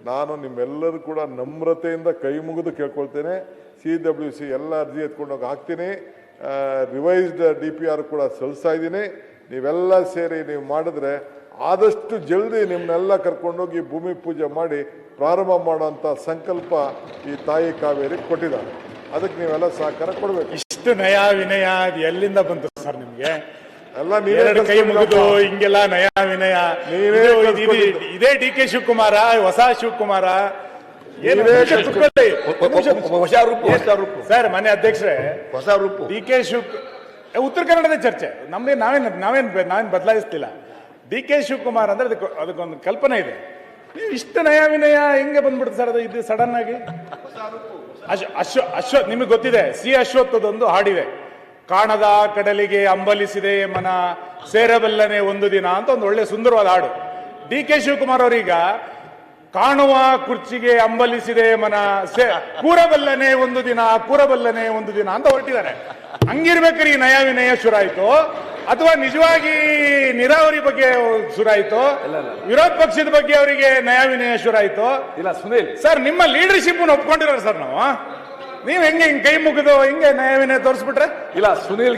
ನಾನು ನಿಮ್ಮೆಲ್ಲರೂ ಕೂಡ ನಮ್ರತೆಯಿಂದ ಕೈ ಮುಗಿದು ಕೇಳ್ಕೊಳ್ತೇನೆ. CWC ಎಲ್ಲ ಅರ್ಜಿ ಎತ್ಕೊಂಡೋಗಿ ಹಾಕ್ತೀನಿ. ರಿವೈಸ್ಡ್ DPR ಕೂಡ ಸಲ್ಲಿಸ್ತಾ ಇದ್ದೀನಿ. ನೀವೆಲ್ಲ ಸೇರಿ ನೀವು ಮಾಡಿದ್ರೆ ಆದಷ್ಟು ಜಲ್ದಿ ನಿಮ್ಮನ್ನೆಲ್ಲ ಕರ್ಕೊಂಡೋಗಿ ಭೂಮಿ ಪೂಜೆ ಮಾಡಿ ಪ್ರಾರಂಭ ಮಾಡುವಂಥ ಸಂಕಲ್ಪ ಈ ತಾಯಿ ಕಾವೇರಿ ಕೊಟ್ಟಿದ್ದಾರೆ. ಅದಕ್ಕೆ ನೀವೆಲ್ಲ ಸಹಕಾರ ಕೊಡಬೇಕು. ಇಷ್ಟು ನಯ ವಿನಯ ಅದು ಎಲ್ಲಿಂದ ಬಂತು ಸರ್ ನಿಮ್ಗೆ? ಎಲ್ಲ ನೀವೇ ಕೈ ಮುಗಿದು ಹಿಂಗೆಲ್ಲ ನಯ ವಿನಯ. ಇದೇ DK ಶಿವಕುಮಾರ, ಹೊಸ ಶಿವಕುಮಾರ? ಸರ್ ಮನೆ ಅಧ್ಯಕ್ಷರೇ, ಹೊಸ ರೂಪು DK ಉತ್ತರ ಕನ್ನಡದ ಚರ್ಚೆ ನಮ್ದೇ. ನಾವೇನ್ ಬದಲಾಯಿಸ್ತಿಲ್ಲ. DK ಶಿವಕುಮಾರ್ ಅಂದ್ರೆ ಅದಕ್ಕೊಂದು ಕಲ್ಪನೆ ಇದೆ. ನೀವು ಇಷ್ಟು ನಯ ವಿನಯ ಹೆಂಗೆ ಬಂದ್ಬಿಡುತ್ತೆ ಸರ್? ಅದು ಇದು ಸಡನ್ ಆಗಿ ಅಶ್ವತ್ ನಿಮಗೆ ಗೊತ್ತಿದೆ, ಅಶ್ವತ್ಥದೊಂದು ಹಾಡಿದೆ, ಕಾಣದ ಕಡಲಿಗೆ ಅಂಬಲಿಸಿದೆ ಮನ ಸೇರಬಲ್ಲನೆ ಒಂದು ದಿನ ಅಂತ ಒಂದು ಒಳ್ಳೆ ಸುಂದರವಾದ ಹಾಡು. DK ಶಿವಕುಮಾರ್ ಅವರೀಗ ಕಾಣುವ ಕುರ್ಚಿಗೆ ಅಂಬಲಿಸಿದೆ ಮನ ಕೂರಬಲ್ಲನೆ ಒಂದು ದಿನ ಕೂರಬಲ್ಲನೆ ಒಂದು ದಿನ ಅಂತ ಹೊರಟಿದ್ದಾರೆ. ಹಂಗಿರ್ಬೇಕಾದ್ರೆ ಈ ನಯ ವಿನಯ ಶುರಾಯ್ತು ಅಥವಾ ನಿಜವಾಗಿ ನೀರಾವರಿ ಬಗ್ಗೆ ಶುರಾಯ್ತು? ವಿರೋಧ ಪಕ್ಷದ ಬಗ್ಗೆ ಅವರಿಗೆ ನಯ ವಿನಯ ಶುರಾಯ್ತು? ಇಲ್ಲ ಸುನೀಲ್ ಸರ್, ನಿಮ್ಮ ಲೀಡರ್ಶಿಪ್ ಒಪ್ಕೊಂಡಿರೋ ಸರ್ ನಾವು. ನೀವ್ ಹೆಂಗೆ ಕೈ ಮುಗಿದು ಹಿಂಗೆ ನಯ ವಿನಯ ತೋರಿಸ್ಬಿಟ್ರೆ? ಇಲ್ಲ ಸುನೀಲ್